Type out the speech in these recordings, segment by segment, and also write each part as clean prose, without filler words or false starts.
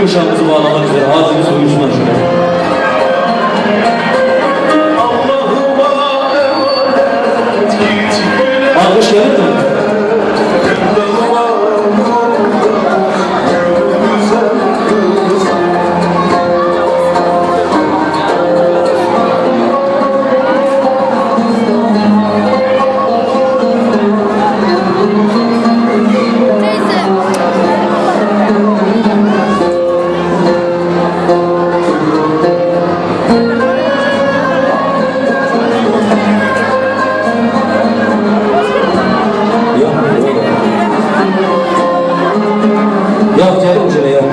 Kuşağımızı bağlamak üzere ağzımız uyuşmaz şöyle. Alkış gelir mi? Yok canım şöyle yok.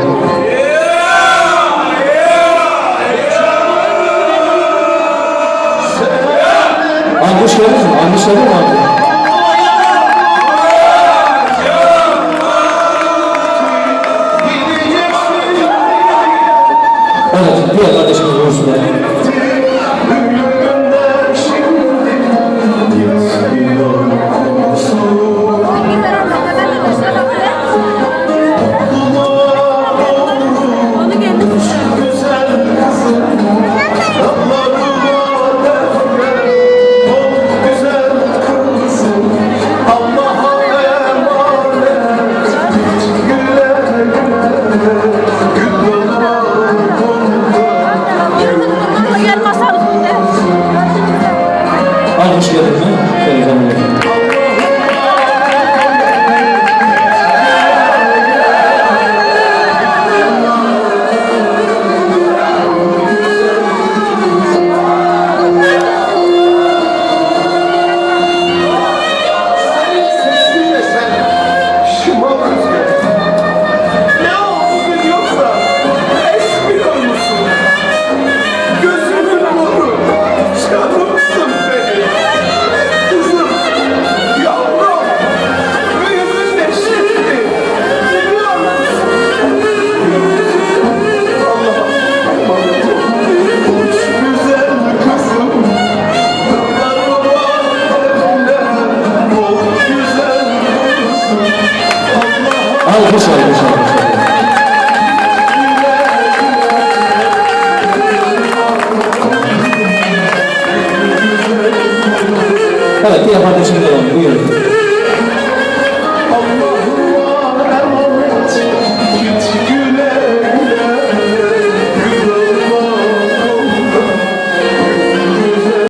Alkış gelir mi? Alkış gelir mi abi? Evet, diğer kardeşimiz vursunlar. Alkış gelir mi? Alkış, alkış, alkış. Evet, diğer kardeşim de var. Buyurun.